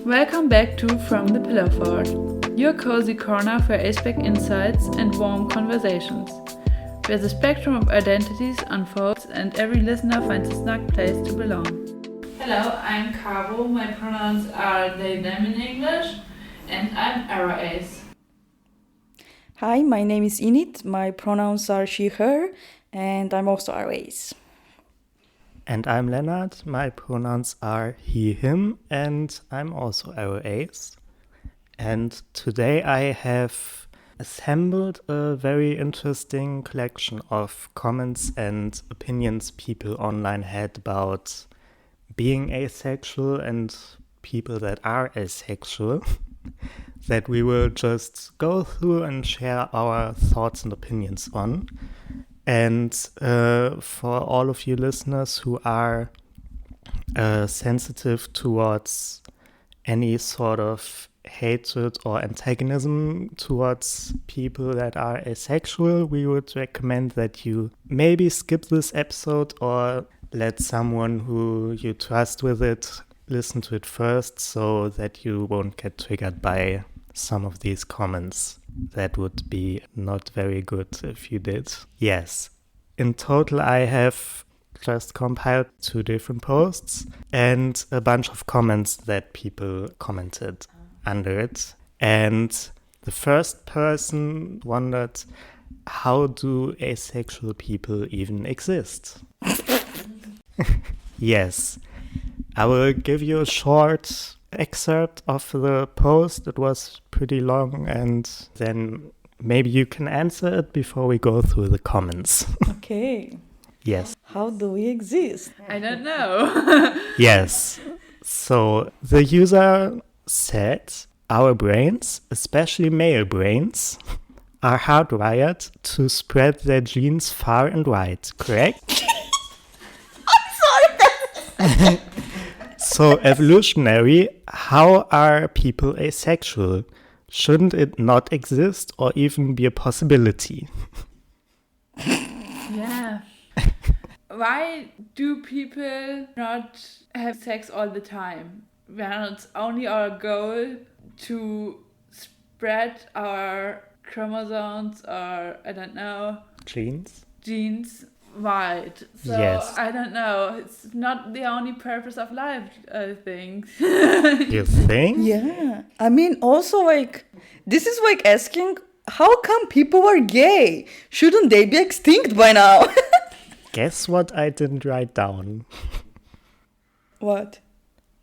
Welcome back to From the Pillow Fort, your cozy corner for ace-back insights and warm conversations, where the spectrum of identities unfolds and every listener finds a snug place to belong. Hello, I'm Caro, my pronouns are they, them in English, and I'm Arrow Ace. Hi, my name is Enid, my pronouns are she, her, and I'm also Arrow Ace. And I'm Lennart, my pronouns are he, him, and I'm also Caro Ace. And today I have assembled a very interesting collection of comments and opinions people online had about being asexual and people that are asexual that we will just go through and share our thoughts and opinions on. And for all of you listeners who are sensitive towards any sort of hatred or antagonism towards people that are asexual, we would recommend that you maybe skip this episode or let someone who you trust with it listen to it first so that you won't get triggered by some of these comments. That would be not very good if you did. Yes, in total I have just compiled 2 different posts and a bunch of comments that people commented under it. And the first person wondered, how do asexual people even exist? Yes, I will give you a short excerpt of the post. It was pretty long, and then maybe you can answer it before we go through the comments. Okay. Yes. How do we exist? I don't know. Yes. So the user said, our brains, especially male brains, are hardwired to spread their genes far and wide, correct? I'm sorry. So evolutionary, how are people asexual? Shouldn't it not exist or even be a possibility? Yeah. Why do people not have sex all the time? When it's only our goal to spread our chromosomes or, I don't know, Genes? wide. So, Yes. I don't know. It's not the only purpose of life, I think. You think? Yeah. I mean, also, this is asking, how come people are gay? Shouldn't they be extinct by now? Guess what I didn't write down? What?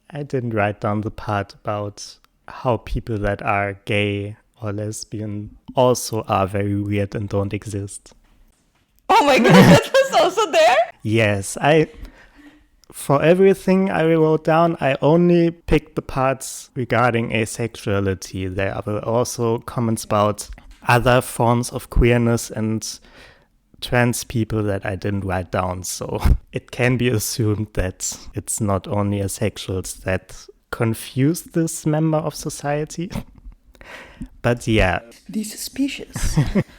I didn't write down the part about how people that are gay or lesbian also are very weird and don't exist. Oh my god, that was also there? Yes, for everything I wrote down, I only picked the parts regarding asexuality. There were also comments about other forms of queerness and trans people that I didn't write down. So it can be assumed that it's not only asexuals that confuse this member of society. But yeah. This is suspicious.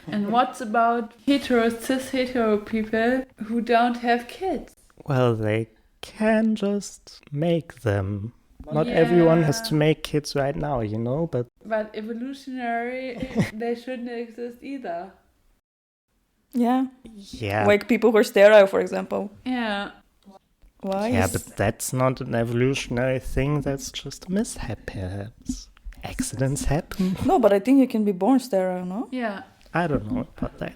And what's about cis hetero people who don't have kids? Well, they can just make them. Not everyone has to make kids right now, but... But evolutionary, they shouldn't exist either. Yeah. Yeah. Like people who are sterile, for example. Yeah. Why? Yeah, but that's not an evolutionary thing. That's just a mishap, perhaps. Accidents happen. No, but I think you can be born sterile, no? Yeah. I don't know about that.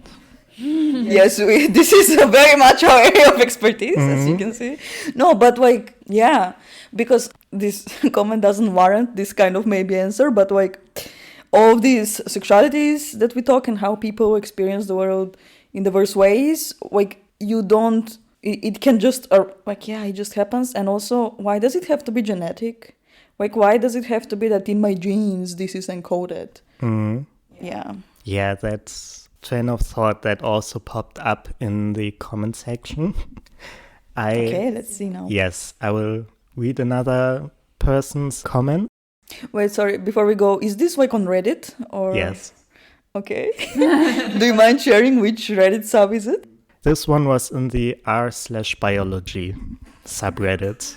Yes, this is very much our area of expertise, as you can see. No, but yeah, because this comment doesn't warrant this kind of maybe answer, but all of these sexualities that we talk and how people experience the world in diverse ways, you don't, it can just, it just happens. And also, why does it have to be genetic? Why does it have to be that in my genes this is encoded? Yeah. Yeah, that's train of thought that also popped up in the comment section. Okay, let's see now. Yes, I will read another person's comment. Wait, sorry, before we go, is this on Reddit? Or? Yes. Okay. Do you mind sharing which Reddit sub is it? This one was in the r/biology subreddit.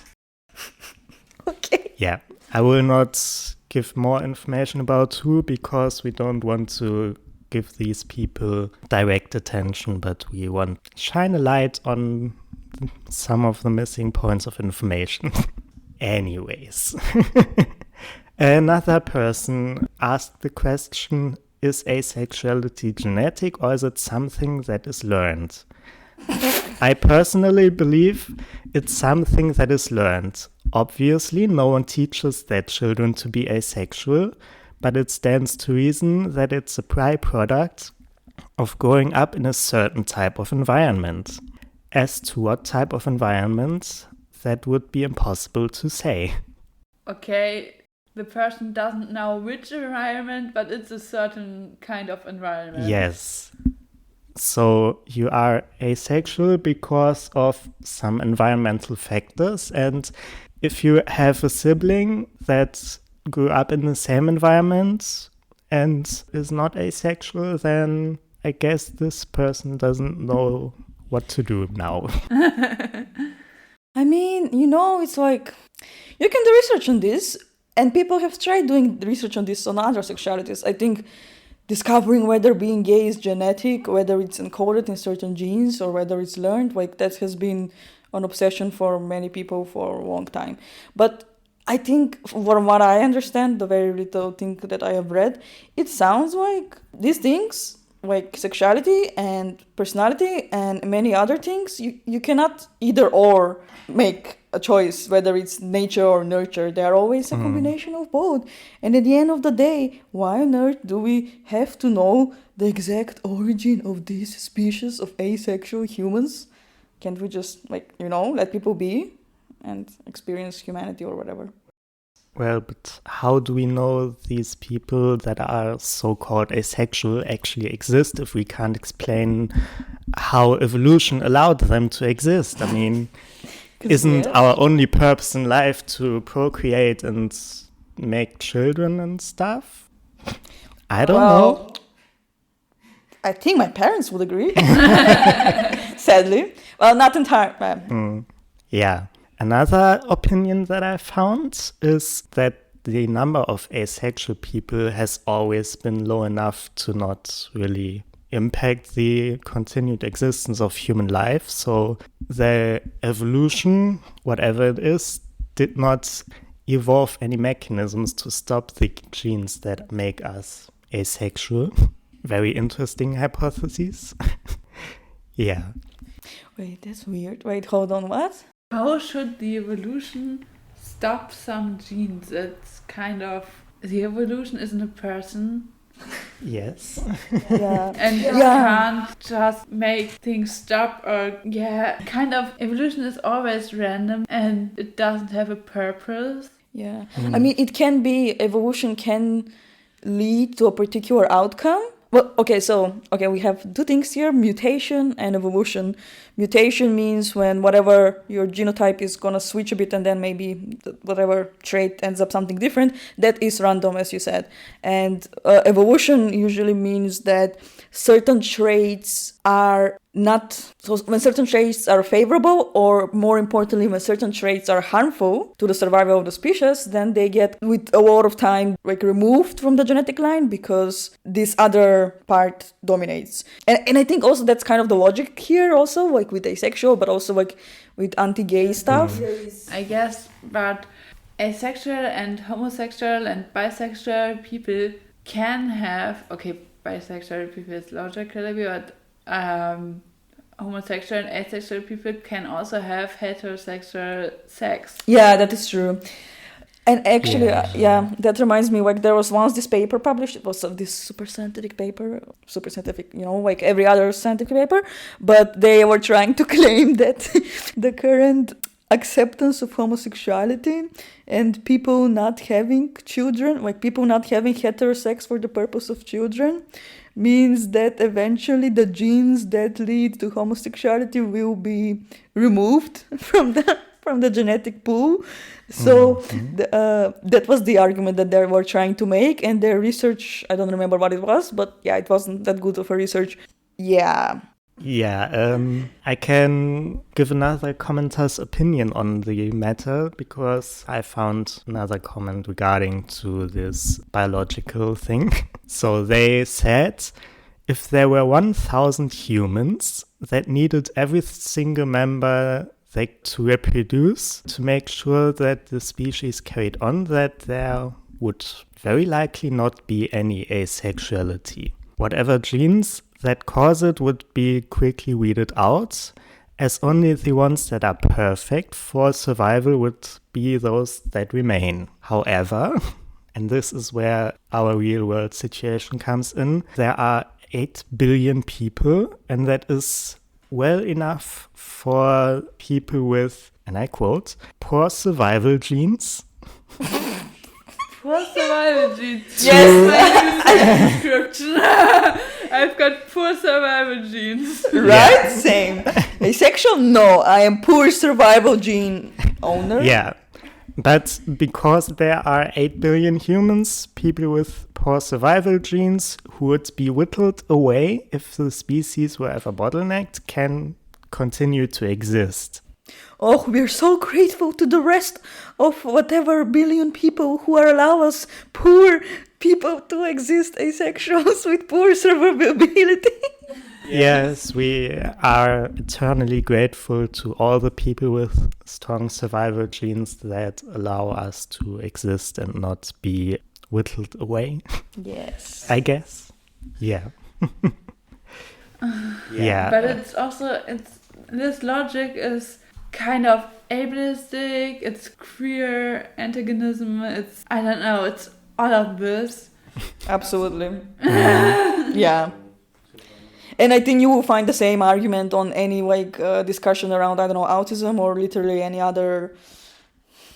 Okay. Yeah, I will not give more information about who because we don't want to give these people direct attention, but we want to shine a light on some of the missing points of information. Anyways, another person asked the question, is asexuality genetic or is it something that is learned? I personally believe it's something that is learned. Obviously, no one teaches their children to be asexual, but it stands to reason that it's a byproduct of growing up in a certain type of environment. As to what type of environment, that would be impossible to say. Okay, the person doesn't know which environment, but it's a certain kind of environment. Yes. So you are asexual because of some environmental factors, and if you have a sibling that grew up in the same environment and is not asexual, then I guess this person doesn't know what to do now. I mean, it's like, you can do research on this, and people have tried doing research on this on other sexualities. I think discovering whether being gay is genetic, whether it's encoded in certain genes, or whether it's learned, like that has been an obsession for many people for a long time. But I think, from what I understand, the very little thing that I have read, it sounds like these things, like sexuality and personality and many other things, you cannot either or make a choice whether it's nature or nurture. They are always a combination of both. And at the end of the day, why on earth do we have to know the exact origin of this species of asexual humans? Can't we just, let people be and experience humanity or whatever? Well, but how do we know these people that are so-called asexual actually exist if we can't explain how evolution allowed them to exist? I mean, isn't our only purpose in life to procreate and make children and stuff? I don't know. I think my parents would agree. Sadly. Well, not entirely. Yeah. Another opinion that I found is that the number of asexual people has always been low enough to not really impact the continued existence of human life. So the evolution, whatever it is, did not evolve any mechanisms to stop the genes that make us asexual. Very interesting hypothesis. Yeah. Wait, that's weird. Wait, hold on, what? How should the evolution stop some genes? It's kind of, the evolution isn't a person. Yes. Yeah. And you can't just make things stop or, kind of, evolution is always random and it doesn't have a purpose. Yeah. I mean, evolution can lead to a particular outcome. Well, we have two things here, mutation and evolution. Mutation means when whatever your genotype is gonna switch a bit and then maybe whatever trait ends up something different. That is random, as you said. And evolution usually means that certain traits are not, so when certain traits are favorable, or more importantly, when certain traits are harmful to the survival of the species, then they get, with a lot of time, removed from the genetic line because this other part dominates. And I think also that's kind of the logic here also, with asexual, but also with anti-gay stuff. I guess, but asexual and homosexual and bisexual people can have, bisexual people is logically, but homosexual and asexual people can also have heterosexual sex. Yeah, that is true. And actually, that reminds me, there was once this paper published. It was this super scientific paper, like every other scientific paper, but they were trying to claim that the current acceptance of homosexuality and people not having children, people not having heterosex for the purpose of children, means that eventually the genes that lead to homosexuality will be removed from the genetic pool. So that was the argument that they were trying to make, and their research, I don't remember what it was, but it wasn't that good of a research. Yeah. Yeah, I can give another commenter's opinion on the matter because I found another comment regarding to this biological thing. So they said if there were 1,000 humans that needed every single member to reproduce to make sure that the species carried on, that there would very likely not be any asexuality. Whatever genes that cause it would be quickly weeded out, as only the ones that are perfect for survival would be those that remain. However, and this is where our real world situation comes in, there are 8 billion people, and that is well enough for people with, and I quote, poor survival genes. Poor survival genes. Yes. Description. I've got poor survival genes. Right? Same. Asexual? No, I am poor survival gene owner. Yeah. But because there are 8 billion humans, people with poor survival genes who would be whittled away if the species were ever bottlenecked can continue to exist. Oh, we're so grateful to the rest of whatever billion people who are allow us poor people to exist, asexuals with poor survivability. Yes, we are eternally grateful to all the people with strong survival genes that allow us to exist and not be whittled away, Yes. I guess. Yeah. Yeah. But it's also, this logic is kind of ableistic, it's queer antagonism, it's, I don't know, it's all of this. Absolutely. Yeah. And I think you will find the same argument on any discussion around, I don't know, autism or literally any other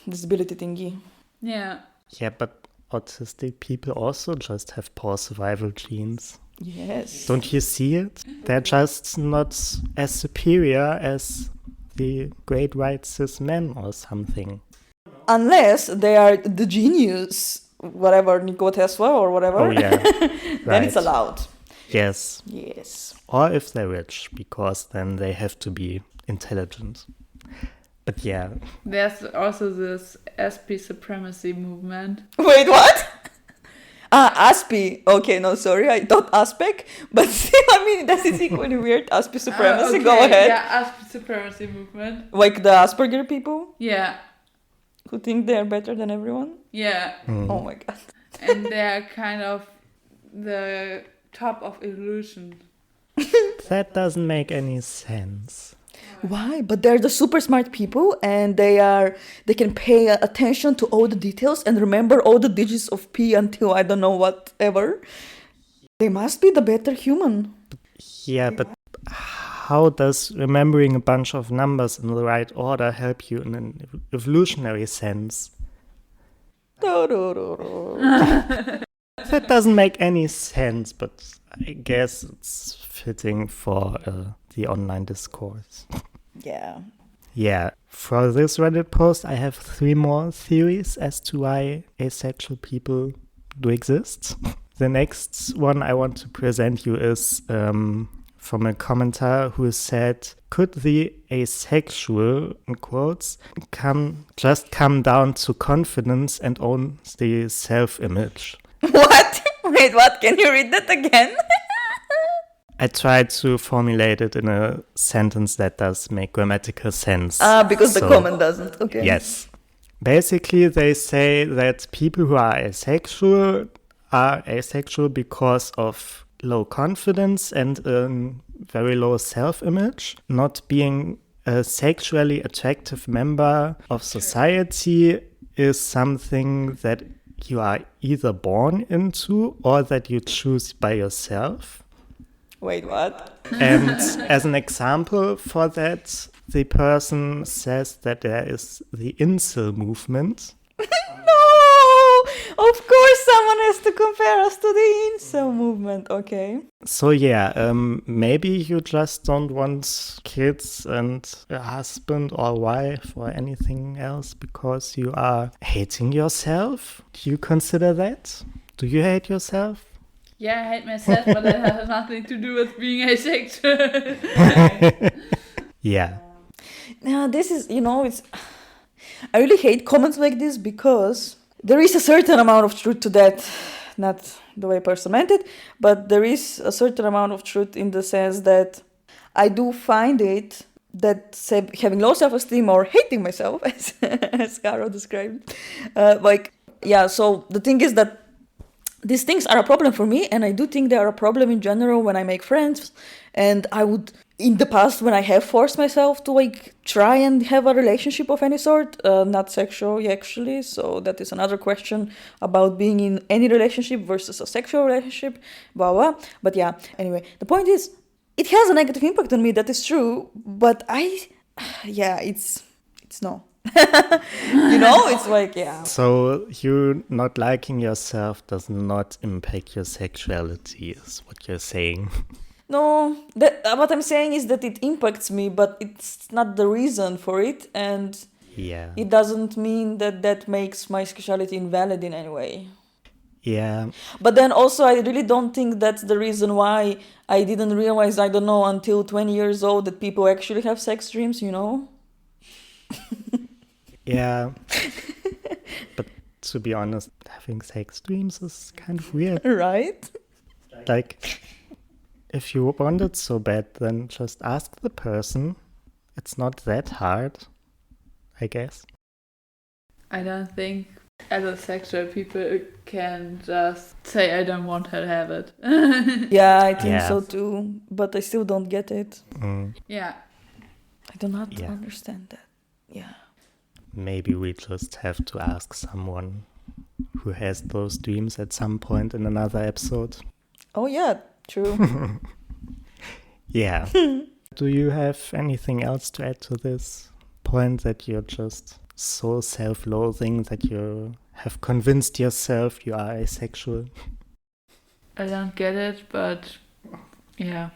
disability thingy. Yeah. Yeah, but autistic people also just have poor survival genes. Yes. Don't you see it? They're just not as superior as the great white cis men or something. Unless they are the genius, whatever, Nikola Tesla or whatever. Oh yeah, Then it's allowed. Yes. Yes. Or if they're rich, because then they have to be intelligent. But yeah. There's also this SP supremacy movement. Wait, what? ASPI. Okay, no, sorry, I thought ASPEC, but still, I mean, that is equally weird. ASPI supremacy, Okay, go ahead. Yeah, SP supremacy movement. Like the Asperger people Yeah. who think they're better than everyone. Yeah. Oh my god. And they're kind of the top of evolution. That doesn't make any sense. Why? But they're the super smart people, and they can pay attention to all the details and remember all the digits of P until I don't know whatever. They must be the better human. Yeah, but how does remembering a bunch of numbers in the right order help you in an evolutionary sense? That doesn't make any sense, but I guess it's fitting for the online discourse. Yeah. Yeah, for this Reddit post, I have 3 more theories as to why asexual people do exist. The next one I want to present you is from a commenter who said, could the asexual, in quotes, come down to confidence and own the self-image? What? Wait, what? Can you read that again? I tried to formulate it in a sentence that does make grammatical sense. Because the comment doesn't. Okay. Yes. Basically, they say that people who are asexual because of low confidence and very low self-image. Not being a sexually attractive member of society is something that you are either born into or that you choose by yourself. Wait, what? And as an example for that, the person says that there is the incel movement. No! Of course someone has to compare us to the incel movement, okay. So yeah, maybe you just don't want kids and a husband or wife or anything else because you are hating yourself. Do you consider that? Do you hate yourself? Yeah, I hate myself, but that has nothing to do with being asexual. Yeah. Now, this is, it's. I really hate comments like this because there is a certain amount of truth to that. Not the way person meant it, but there is a certain amount of truth in the sense that I do find it that having low self-esteem or hating myself, as Caro described, so the thing is that these things are a problem for me, and I do think they are a problem in general when I make friends, and I would, in the past, when I have forced myself to try and have a relationship of any sort, not sexual actually, so that is another question about being in any relationship versus a sexual relationship, blah blah. But yeah, anyway, the point is, it has a negative impact on me, that is true, but it's no. It's yeah. So you not liking yourself does not impact your sexuality, is what you're saying. No, what I'm saying is that it impacts me, but it's not the reason for it, and Yeah. it doesn't mean that makes my sexuality invalid in any way. Yeah. But then also, I really don't think that's the reason why I didn't realize, I don't know, until 20 years old that people actually have sex dreams, Yeah. But to be honest, having sex dreams is kind of weird. Right? Like, if you want it so bad, then just ask the person. It's not that hard, I guess. I don't think asexual people can just say, I don't want to have it. Yeah, I think Yeah. so too, but I still don't get it. Yeah. I do not Yeah. understand that. Yeah. Maybe we just have to ask someone who has those dreams at some point in another episode. Oh yeah, true. Yeah. Do you have anything else to add to this point, that you're just so self-loathing that you have convinced yourself you are asexual? I don't get it, but yeah.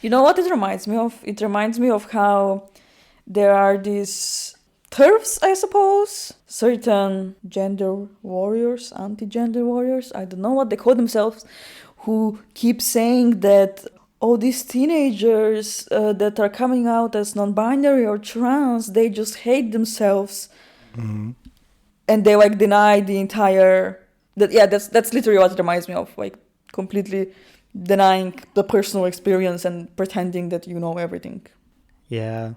You know what it reminds me of? It reminds me of how there are these TERFs, I suppose. Certain gender warriors, anti-gender warriors, I don't know what they call themselves, who keep saying that these teenagers that are coming out as non-binary or trans, they just hate themselves. Mm-hmm. And they deny the entire... That's literally what it reminds me of. Completely denying the personal experience and pretending that you know everything. Yeah,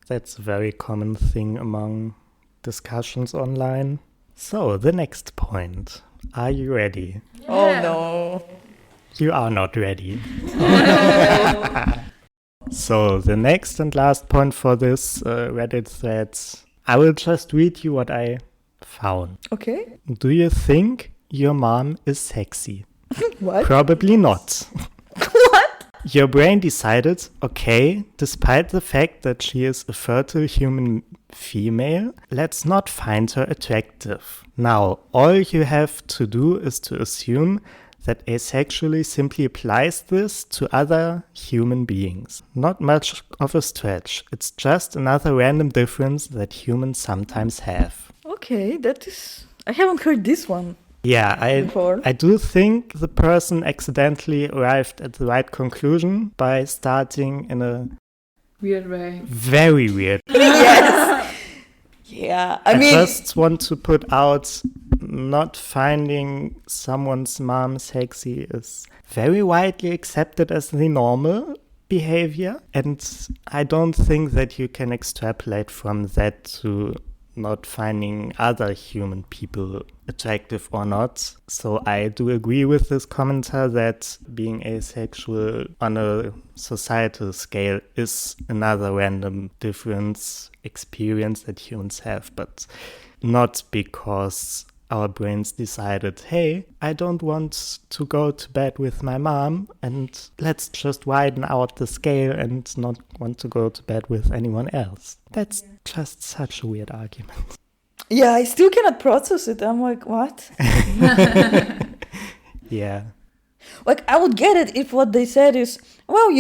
that's a very common thing among discussions online. So, the next point. Are you ready? Oh no. You are not ready. So, the next and last point for this Reddit thread, I will just read you what I found. Okay. Do you think your mom is sexy? What? Probably not. What? Your brain decided, okay, despite the fact that she is a fertile human female, let's not find her attractive. Now, all you have to do is to assume that asexually simply applies this to other human beings. Not much of a stretch. It's just another random difference that humans sometimes have. Okay, that is... I haven't heard this one Yeah, before. I do think the person accidentally arrived at the right conclusion by starting in a Weird way. very weird. Yes. Yeah, I mean... just want to put out, not finding someone's mom sexy is very widely accepted as the normal behavior, and I don't think that you can extrapolate from that to not finding other human people attractive or not. So I do agree with this commenter that being asexual on a societal scale is another random difference experience that humans have, but not because our brains decided, hey, I don't want to go to bed with my mom, and let's just widen out the scale and not want to go to bed with anyone else. That's just such a weird argument. Yeah, I still cannot process it. I'm like, what? Yeah. I would get it if what they said is, well,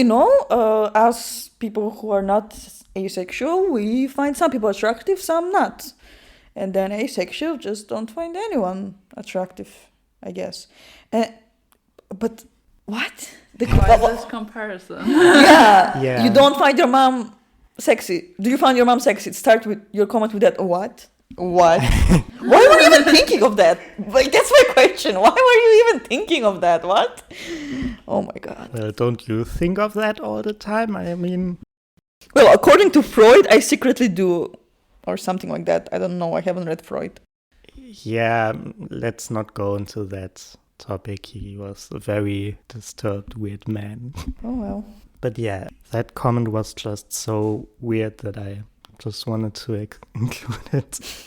as people who are not asexual, we find some people attractive, some not. And then asexual just don't find anyone attractive, I guess. But what? Why this comparison? Yeah. Yeah. You don't find your mom sexy. Do you find your mom sexy? Start with your comment with that. What? Why were you even thinking of that? Like, that's my question. Why were you even thinking of that? What? Oh my god. Well, don't you think of that all the time? I mean, Well, according to Freud, I secretly do, or something like that. I don't know. I haven't read Freud. yeah, let's not go into that topic. He was a very disturbed, weird man. Oh well. But yeah, that comment was just so weird that I just wanted to include it.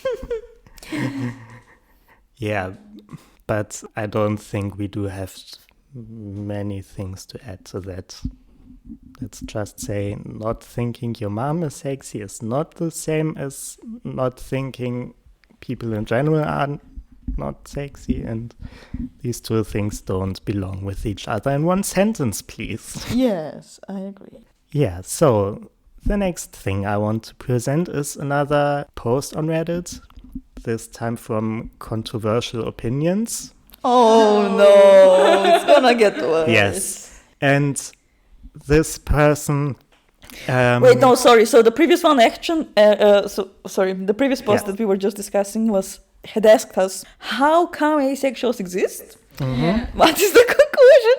Yeah, but I don't think we do have many things to add to that. Let's just say not thinking your mom is sexy is not the same as not thinking people in general are not sexy, and these two things don't belong with each other in one sentence, please. Yes, I agree. Yeah, so the next thing I want to present is another post on Reddit, this time from Controversial Opinions. Oh no, it's gonna get worse. Yes. And this person... Wait, no, sorry. So the previous one the previous post Yeah. that we were just discussing had asked us, how come asexuals exist? Yeah. What is the conclusion?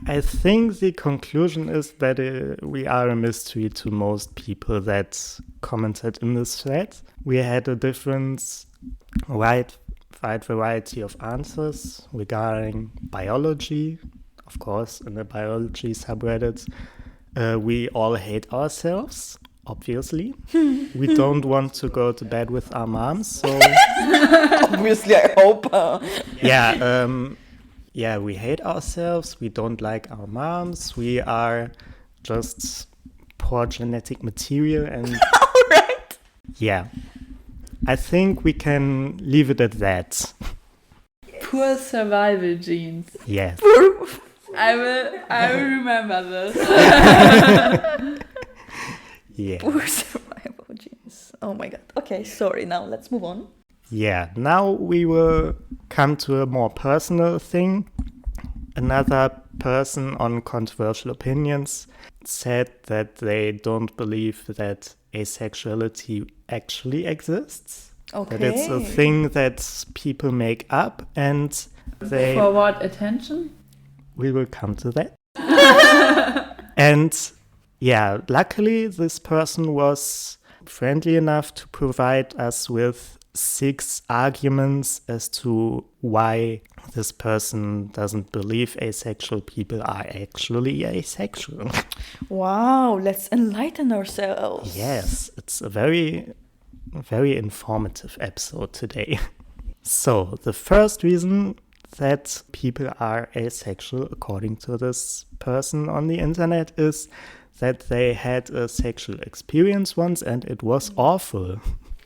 I think the conclusion is that we are a mystery to most people that commented in this thread. We had a wide variety of answers regarding biology. Of course, in the biology subreddit, we all hate ourselves, obviously. We don't want to go to bed with our moms, so Obviously, I hope. yeah, we hate ourselves, we don't like our moms, we are just poor genetic material, and Alright. yeah, I think we can leave it at that. Poor survival genes. Yes. I will remember this. Yeah. Poor survival genes. Oh my god. Okay, sorry. Now let's move on. Yeah, now we will come to a more personal thing. Another person on Controversial Opinions said that they don't believe that asexuality actually exists. Okay. That it's a thing that people make up, and they... For what attention? We will come to that. And yeah, luckily this person was friendly enough to provide us with 6 arguments as to why this person doesn't believe asexual people are actually asexual. Wow, let's enlighten ourselves. Yes, it's a very, very informative episode today. So, the first reason that people are asexual, according to this person on the internet, is that they had a sexual experience once and it was awful.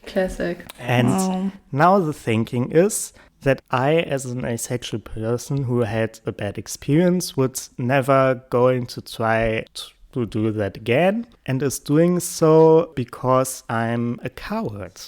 Classic. And now the thinking is that I, as an asexual person who had a bad experience, would never going to try to do that again, and is doing so because I'm a coward.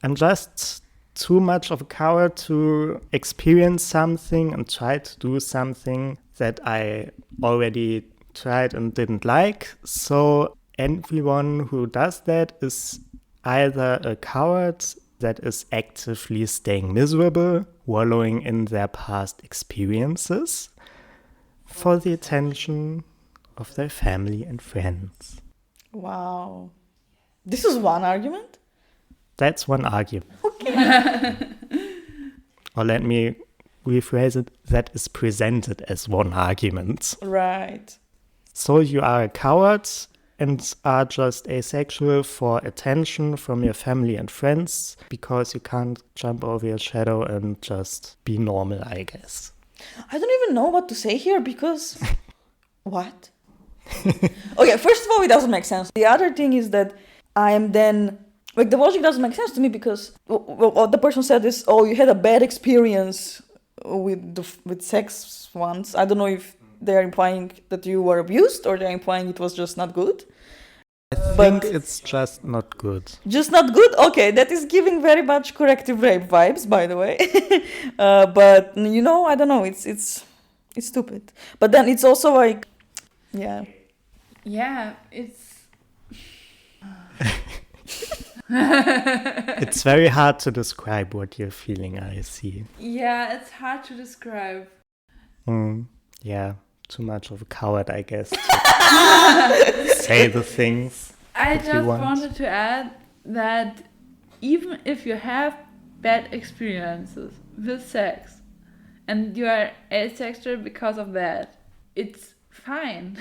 I'm just too much of a coward to experience something and try to do something that I already tried and didn't like. So everyone who does that is either a coward that is actively staying miserable, wallowing in their past experiences for the attention of their family and friends. Wow. This is one argument? That's one argument. Or let me rephrase it, that is presented as one argument. Right. So you are a coward and are just asexual for attention from your family and friends because you can't jump over your shadow and just be normal, I guess. I don't even know what to say here because... What? Okay, first of all, it doesn't make sense. The other thing is that I am then... Like, the logic doesn't make sense to me because what the person said is, oh, you had a bad experience with sex once. I don't know if they're implying that you were abused or they're implying it was just not good. I think it's just not good. Just not good? Okay, that is giving very much corrective rape vibes, by the way. But, I don't know, it's stupid. But then it's also like, yeah. Yeah, it's... It's very hard to describe what you're feeling, I see. Yeah, it's hard to describe. Yeah, too much of a coward, I guess, to say the things I that you just want. wanted to add that even if you have bad experiences with sex and you are asexual because of that, it's fine.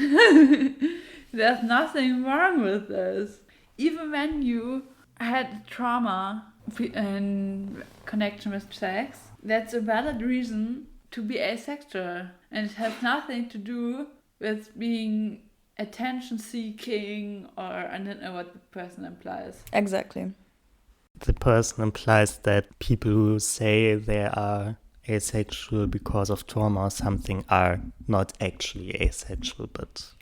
There's nothing wrong with this. Even when you had trauma in connection with sex, that's a valid reason to be asexual. And it has nothing to do with being attention seeking, or I don't know what the person implies. Exactly. The person implies that people who say they are asexual because of trauma or something are not actually asexual, but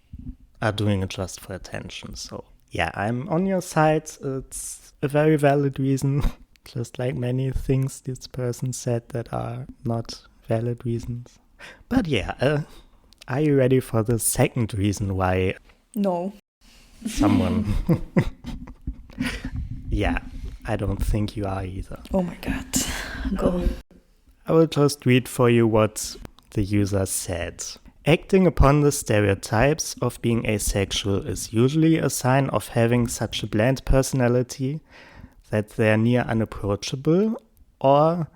are doing it just for attention. So yeah, I'm on your side. It's a very valid reason, just like many things this person said that are not valid reasons. But yeah, are you ready for the second reason why No. someone... Yeah, I don't think you are either. Oh my god. Go. I will just read for you what the user said. Acting upon the stereotypes of being asexual is usually a sign of having such a bland personality that they are near unapproachable, or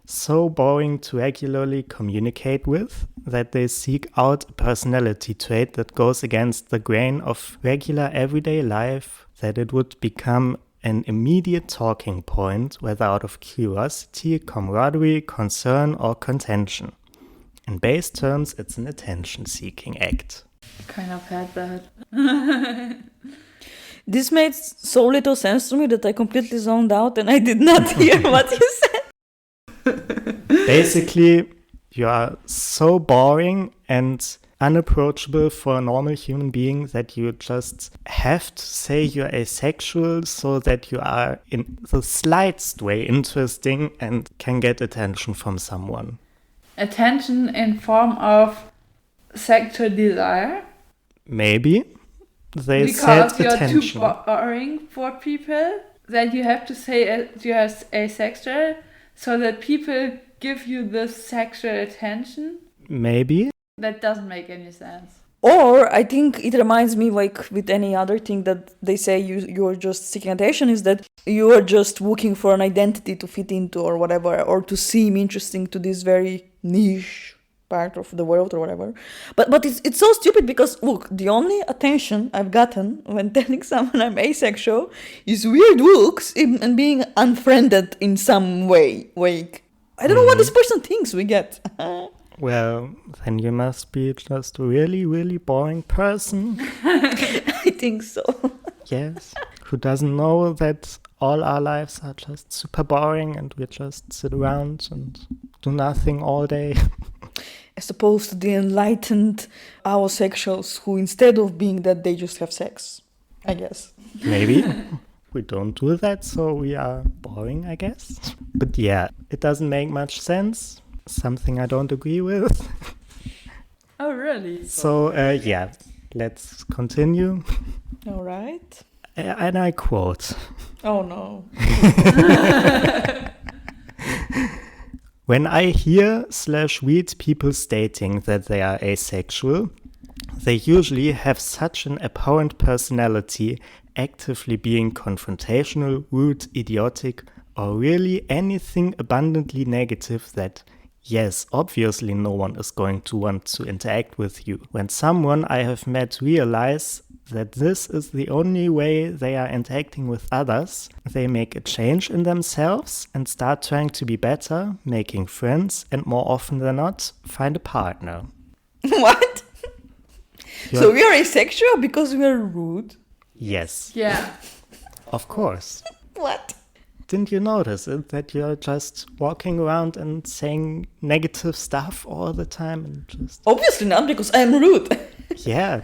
so boring to regularly communicate with that they seek out a personality trait that goes against the grain of regular everyday life, that it would become an immediate talking point, whether out of curiosity, camaraderie, concern, or contention. In base terms, it's an attention-seeking act. Kind of had that. This made so little sense to me that I completely zoned out and I did not hear what you said. Basically, you are so boring and unapproachable for a normal human being that you just have to say you're asexual so that you are in the slightest way interesting and can get attention from someone. Attention in form of sexual desire? Maybe. They Because said you're attention. too boring for people, that you have to say you're asexual so that people give you this sexual attention. Maybe. That doesn't make any sense. Or I think it reminds me, like with any other thing that they say you're just seeking attention, is that you are just looking for an identity to fit into or whatever, or to seem interesting to this very niche part of the world or whatever. But it's so stupid because, look, the only attention I've gotten when telling someone I'm asexual is weird looks and being unfriended in some way. Like, I don't know what this person thinks we get. Well, then you must be just a really, really boring person. I think so. Yes. Who doesn't know that all our lives are just super boring and we just sit around and do nothing all day. As opposed to the enlightened asexuals who, instead of being that, they just have sex, I guess. Maybe. We don't do that, so we are boring, I guess. But yeah, it doesn't make much sense. Something I don't agree with. Oh, really? So, yeah, let's continue. All right. And I quote. Oh, no. When I hear/read people stating that they are asexual, they usually have such an abhorrent personality, actively being confrontational, rude, idiotic, or really anything abundantly negative that, yes, obviously no one is going to want to interact with you. When someone I have met realize that this is the only way they are interacting with others, they make a change in themselves and start trying to be better, making friends, and more often than not, find a partner. What? So we are asexual because we are rude? Yes. Yeah. Of course. What? Didn't you notice it, that you're just walking around and saying negative stuff all the time and just... Obviously not, because I'm rude. Yeah.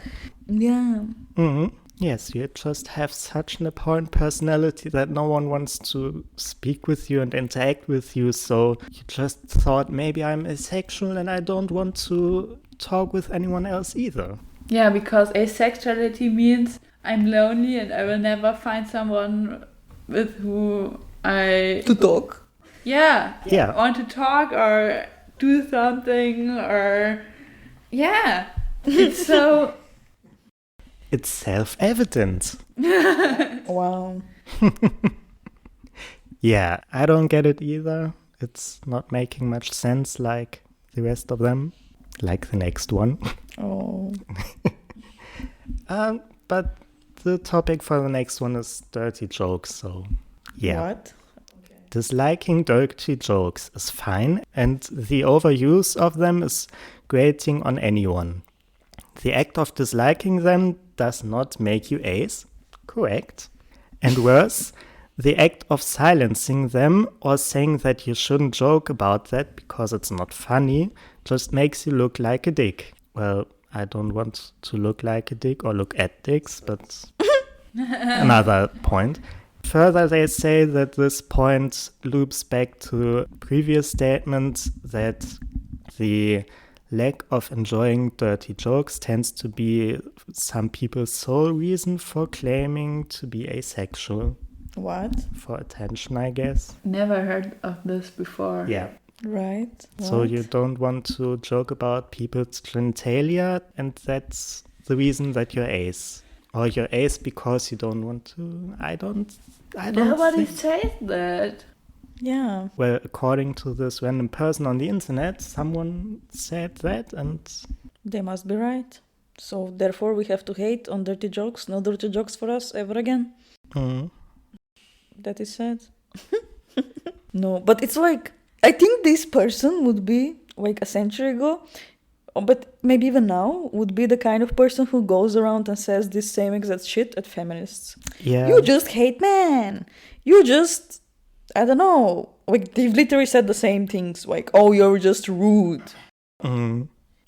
Yeah. Mm-hmm. Yes, you just have such an abhorrent personality that no one wants to speak with you and interact with you. So you just thought maybe I'm asexual and I don't want to talk with anyone else either. Yeah, because asexuality means I'm lonely and I will never find someone with who I To talk. yeah Yeah. want to talk or do something or yeah. It's so It's self-evident. Wow. Yeah, I don't get it either. It's not making much sense like the rest of them, like the next one. Oh. But the topic for the next one is dirty jokes, so yeah. What? Disliking dirty jokes is fine, and the overuse of them is grating on anyone. The act of disliking them does not make you ace. Correct. And worse, the act of silencing them or saying that you shouldn't joke about that because it's not funny just makes you look like a dick. Well, I don't want to look like a dick or look at dicks, but another point. Further, they say that this point loops back to previous statements that the lack of enjoying dirty jokes tends to be some people's sole reason for claiming to be asexual. What? For attention, I guess. never heard of this before. Yeah. Right. So What? you don't want to joke about people's genitalia, and that's the reason that you're ace. Or you're ace because you don't want to. I don't Nobody think- says that. Yeah. Well, according to this random person on the internet, someone said that, and They must be right. So therefore we have to hate on dirty jokes. No dirty jokes for us ever again. That is sad. No, but it's like, I think this person would be like a century ago, but maybe even now, would be the kind of person who goes around and says this same exact shit at feminists. yeah. You just hate men. You just, I don't know. Like, they've literally said the same things. Like, oh, you're just rude.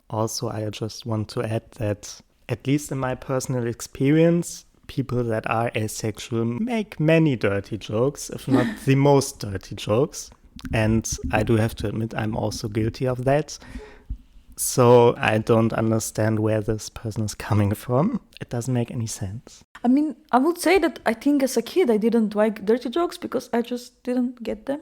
Also, I just want to add that, at least in my personal experience, people that are asexual make many dirty jokes, if not the most dirty jokes. And I do have to admit, I'm also guilty of that. So I don't understand where this person is coming from. It doesn't make any sense. I mean, I would say that I think as a kid I didn't like dirty jokes because I just didn't get them.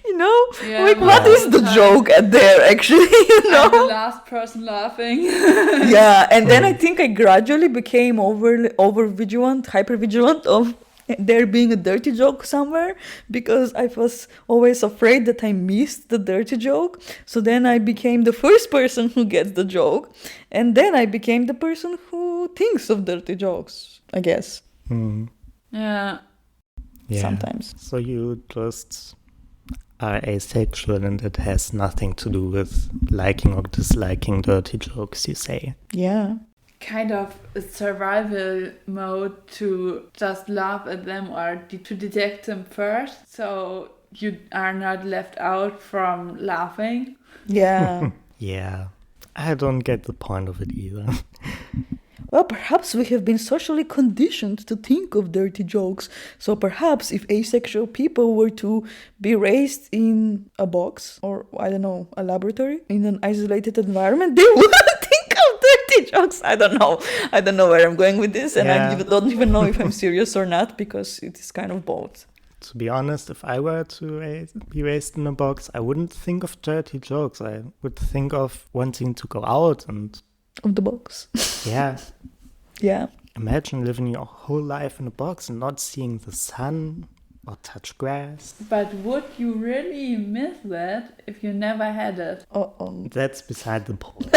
You know? Yeah, Like, most what of is the the time. joke at there, actually? You I'm the know? last person laughing. Yeah, and then I think I gradually became over vigilant, hyper vigilant of there being a dirty joke somewhere because I was always afraid that I missed the dirty joke. So then I became the first person who gets the joke, and then I became the person who thinks of dirty jokes, I guess. Yeah. Yeah. Sometimes. So you just are asexual and it has nothing to do with liking or disliking dirty jokes, you say. Yeah. Kind of a survival mode to just laugh at them or to detect them first, so you are not left out from laughing. Yeah. Yeah. I don't get the point of it either. Well, perhaps we have been socially conditioned to think of dirty jokes. So perhaps if asexual people were to be raised in a box or, I don't know, a laboratory in an isolated environment, they would think of dirty jokes. I don't know. I don't know where I'm going with this, and Yeah. I don't even know if I'm serious or not because it is kind of both. To be honest, if I were to be raised in a box, I wouldn't think of dirty jokes. I would think of wanting to go out and, Of the box. yeah. Yeah. Imagine living your whole life in a box and not seeing the sun or touch grass. But would you really miss that if you never had it? Uh-oh. That's beside the point.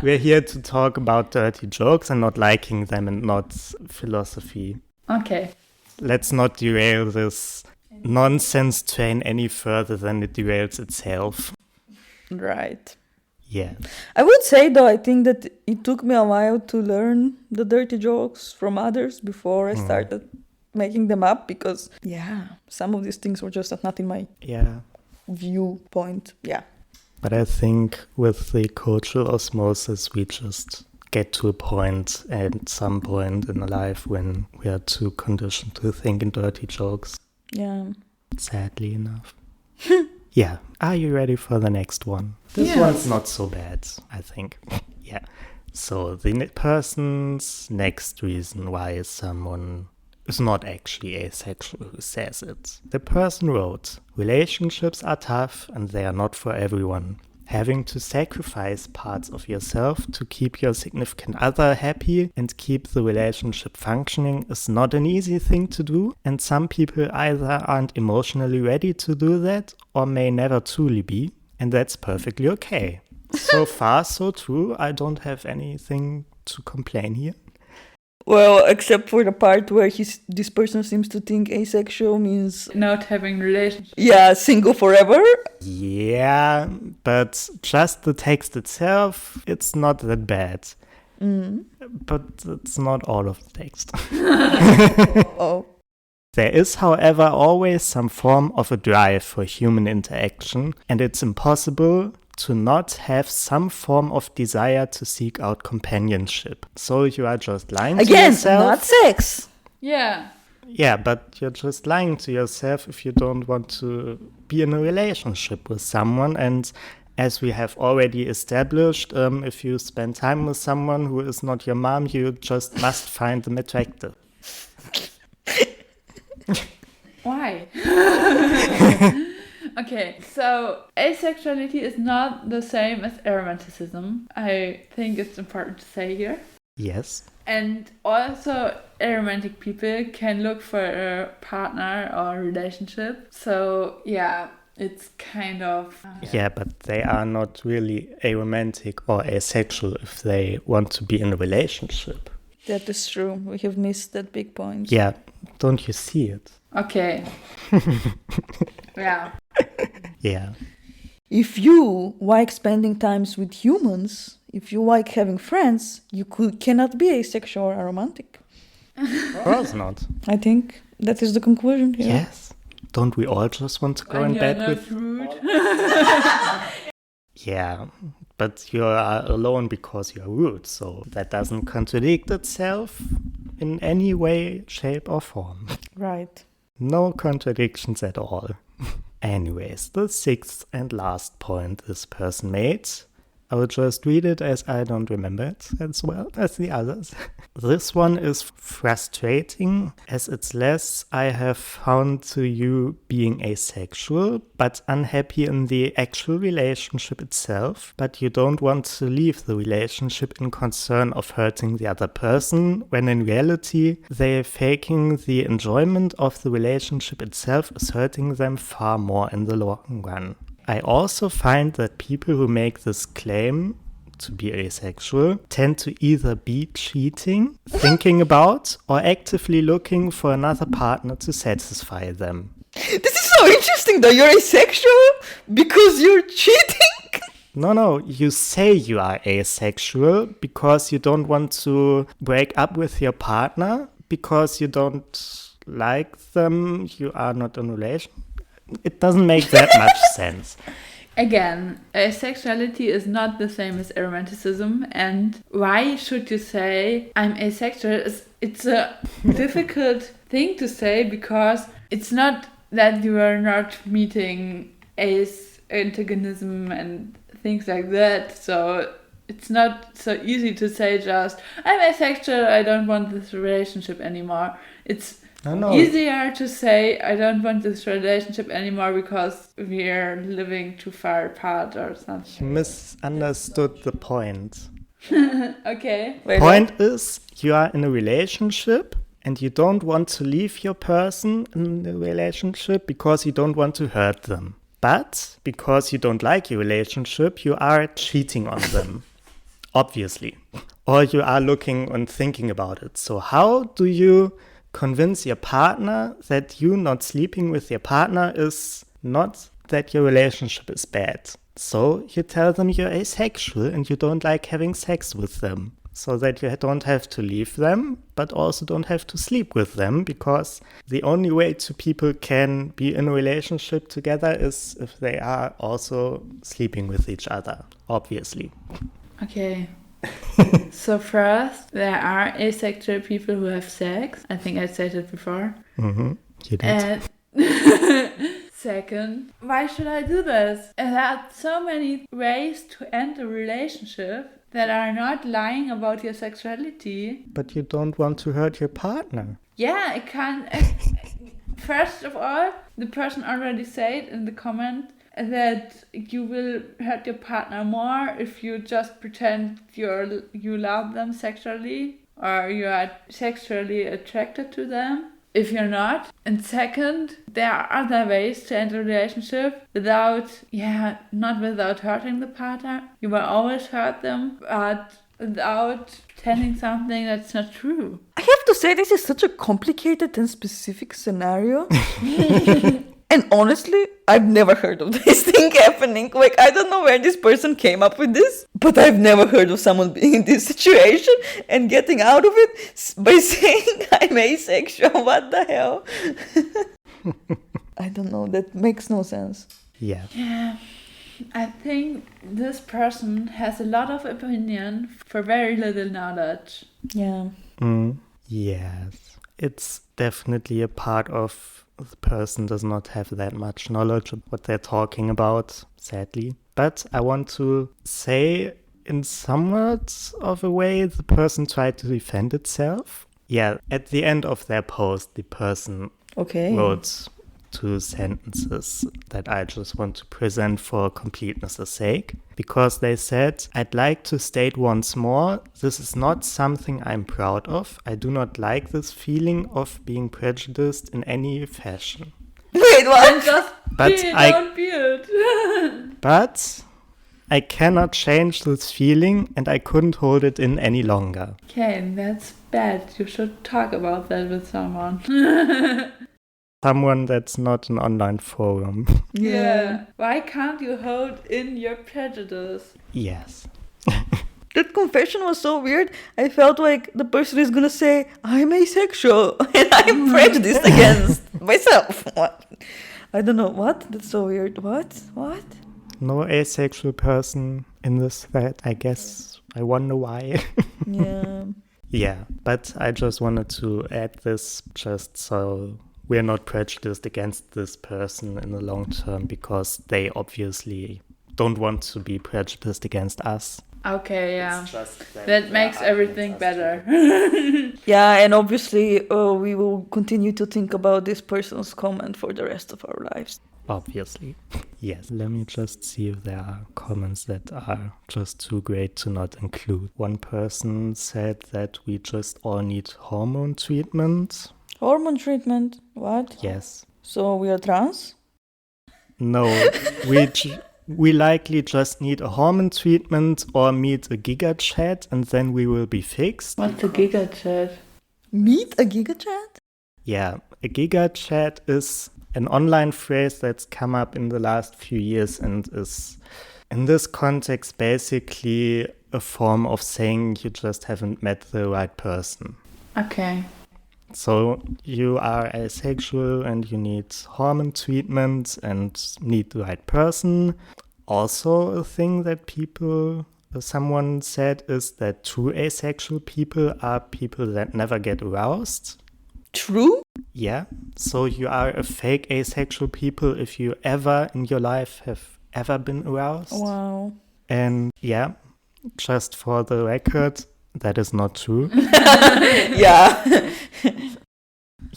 We're here to talk about dirty jokes and not liking them and not philosophy. Okay. Let's not derail this nonsense train any further than it derails itself. Right. Yeah. I would say, though, I think that it took me a while to learn the dirty jokes from others before I started making them up because, yeah, some of these things were just not in my Yeah. viewpoint. Yeah. But I think with the cultural osmosis, we just get to a point at some point in life when we are too conditioned to think in dirty jokes. Yeah. Sadly enough. Yeah. Are you ready for the next one? This Yes. one's not so bad, I think. Yeah. So the person's next reason why someone is not actually asexual who says it. The person wrote, relationships are tough and they are not for everyone. Having to sacrifice parts of yourself to keep your significant other happy and keep the relationship functioning is not an easy thing to do, and some people either aren't emotionally ready to do that or may never truly be, and that's perfectly okay. So far, so true. I don't have anything to complain here. Well, except for the part where this person seems to think asexual means, Not having relationship. yeah, single forever. Yeah, but just the text itself, it's not that bad. But it's not all of the text. Oh. There is, however, always some form of a drive for human interaction, and it's impossible to not have some form of desire to seek out companionship. So you are just lying to Again, yourself. not sex. Yeah. Yeah, but you're just lying to yourself if you don't want to be in a relationship with someone. And as we have already established, if you spend time with someone who is not your mom, you just must find them attractive. Why? Okay, so asexuality is not the same as aromanticism. I think it's important to say here. Yes. And also, aromantic people can look for a partner or relationship. So, yeah, it's kind of... Yeah, but they are not really aromantic or asexual if they want to be in a relationship. That is true. We have missed that big point. Yeah, don't you see it? Okay. Yeah. Yeah. If you like spending times with humans, if you like having friends, you cannot be asexual or aromantic. Of course not. I think that is the conclusion here. Yes. Don't we all just want to go in bed with... Rude. Yeah, but you are alone because you're rude, so that doesn't contradict itself in any way, shape or form. Right. No contradictions at all. Anyways, the sixth and last point this person made. I will just read it as I don't remember it as well as the others. This one is frustrating as it's less I have found to you being asexual, but unhappy in the actual relationship itself, but you don't want to leave the relationship in concern of hurting the other person, when in reality they're faking the enjoyment of the relationship itself is hurting them far more in the long run. I also find that people who make this claim to be asexual tend to either be cheating, thinking about, or actively looking for another partner to satisfy them. This is so interesting though. You're asexual because you're cheating? No, you say you are asexual because you don't want to break up with your partner, because you don't like them, you are not in a relation. It doesn't make that much sense. Again, asexuality is not the same as aromanticism, and why should you say I'm asexual? It's a difficult thing to say because it's not that you are not meeting antagonism and things like that, so it's not so easy to say just I'm asexual, I don't want this relationship anymore. It's easier to say I don't want this relationship anymore because we're living too far apart or something. You misunderstood the point. Okay. Point is, you are in a relationship and you don't want to leave your person in the relationship because you don't want to hurt them. But because you don't like your relationship, you are cheating on them. Obviously. Or you are looking and thinking about it. So how do you convince your partner that you not sleeping with your partner is not that your relationship is bad? So you tell them you're asexual and you don't like having sex with them, so that you don't have to leave them, but also don't have to sleep with them, because the only way two people can be in a relationship together is if they are also sleeping with each other, obviously. Okay. So first, there are asexual people who have sex. I think I said it before. Mm-hmm. You did. And second, why should I do this? And there are so many ways to end a relationship that are not lying about your sexuality. But you don't want to hurt your partner. Yeah, it can. First of all, the person already said in the comment that you will hurt your partner more if you just pretend you love them sexually or you are sexually attracted to them if you're not. And second, there are other ways to end a relationship not without hurting the partner. You will always hurt them, but without pretending something that's not true. I have to say, this is such a complicated and specific scenario. And honestly, I've never heard of this thing happening. Like, I don't know where this person came up with this, but I've never heard of someone being in this situation and getting out of it by saying I'm asexual. What the hell? I don't know. That makes no sense. Yeah. Yeah, I think this person has a lot of opinion for very little knowledge. Yeah. Yes. It's definitely a part of the person does not have that much knowledge of what they're talking about, sadly. But I want to say, in somewhat of a way, the person tried to defend itself. Yeah, at the end of their post, the person wrote 2 sentences that I just want to present for completeness' sake. Because they said, I'd like to state once more, this is not something I'm proud of. I do not like this feeling of being prejudiced in any fashion. Wait, what? Just don't be it. But I cannot change this feeling and I couldn't hold it in any longer. Okay, that's bad. You should talk about that with someone. Someone that's not an online forum. Yeah. Why can't you hold in your prejudice? Yes. That confession was so weird. I felt like the person is gonna say, I'm asexual and I'm prejudiced against myself. What? I don't know. What? That's so weird. What? No asexual person in this thread, I guess. I wonder why. Yeah. Yeah, but I just wanted to add this just so we're not prejudiced against this person in the long term, because they obviously don't want to be prejudiced against us. Okay, yeah. That makes everything better. Yeah, and obviously we will continue to think about this person's comment for the rest of our lives. Obviously. Yes, let me just see if there are comments that are just too great to not include. One person said that we just all need hormone treatment. Hormone treatment? What? Yes. So we are trans? No, we likely just need a hormone treatment or meet a giga chat and then we will be fixed. What's a giga chat? Meet a giga chat? Yeah, a giga chat is an online phrase that's come up in the last few years and is in this context basically a form of saying you just haven't met the right person. Okay. So you are asexual and you need hormone treatment and need the right person. Also a thing that someone said is that true asexual people are people that never get aroused. True? Yeah. So you are a fake asexual people if you ever in your life have ever been aroused. Wow. And yeah, just for the record, that is not true. Yeah.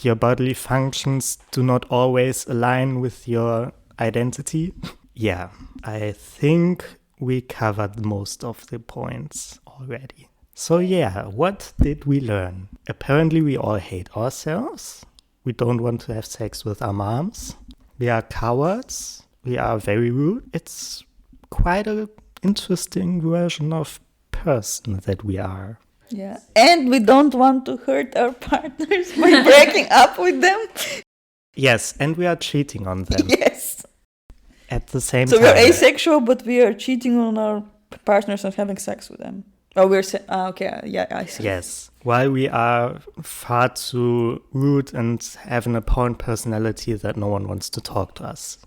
Your bodily functions do not always align with your identity. Yeah, I think we covered most of the points already. So yeah, what did we learn? Apparently we all hate ourselves. We don't want to have sex with our moms. We are cowards. We are very rude. It's quite an interesting version of person that we are. Yeah. And we don't want to hurt our partners by breaking up with them. Yes, and we are cheating on them. Yes. At the same So time. we are asexual, but we are cheating on our partners and having sex with them. Oh, okay, yeah, I see. Yes, while we are far too rude and have an abhorrent personality that no one wants to talk to us.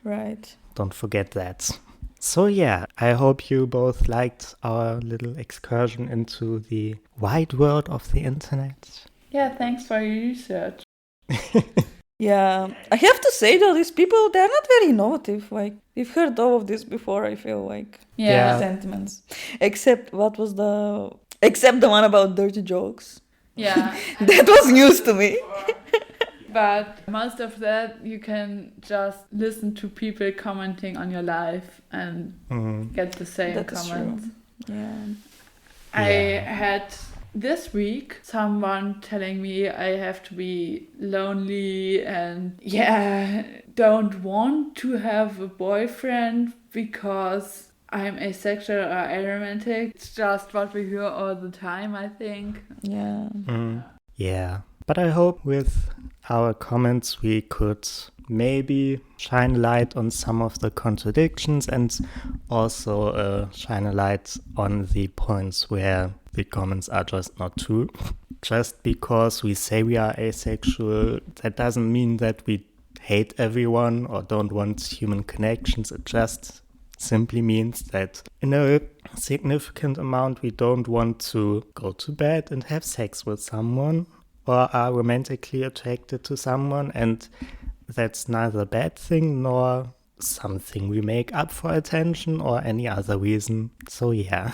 Right. Don't forget that. So yeah, I hope you both liked our little excursion into the wide world of the internet. Yeah, thanks for your research. Yeah, I have to say though, these people, they're not very innovative. Like, we've heard all of this before, I feel like. Yeah. Sentiments. Except the one about dirty jokes. Yeah. That was news to me. But most of that you can just listen to people commenting on your life and get the same That is comments. true. Yeah. I had this week someone telling me I have to be lonely and don't want to have a boyfriend because I'm asexual or aromantic. It's just what we hear all the time, I think. Yeah. Yeah, but I hope with our comments we could maybe shine light on some of the contradictions and also shine a light on the points where the comments are just not true. Just because we say we are asexual, that doesn't mean that we hate everyone or don't want human connections. It just simply means that in a significant amount we don't want to go to bed and have sex with someone or are romantically attracted to someone, and that's neither a bad thing nor something we make up for attention or any other reason. So yeah.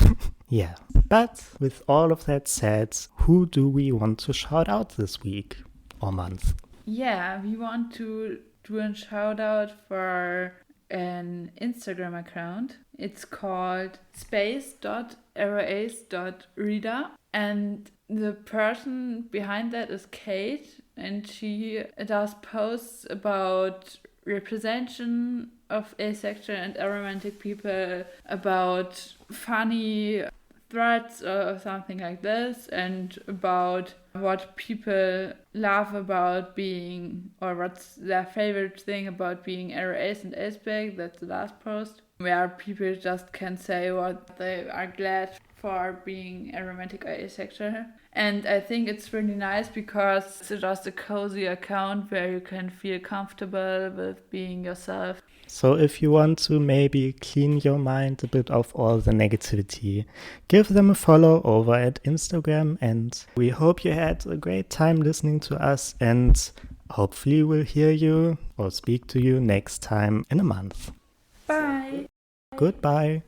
Yeah. But with all of that said, who do we want to shout out this week or month? Yeah, we want to do a shout out for an Instagram account. It's called space.erase.reader, and the person behind that is Kate, and she does posts about representation of asexual and aromantic people, about funny threads or something like this, and about what people love about being, or what's their favorite thing about being ace and aspect. That's the last post, where people just can say what they are glad for being aromantic or asexual. And I think it's really nice because it's just a cozy account where you can feel comfortable with being yourself. So if you want to maybe clean your mind a bit of all the negativity, give them a follow over at Instagram, and we hope you had a great time listening to us, and hopefully we'll hear you or speak to you next time in a month. Bye! Goodbye!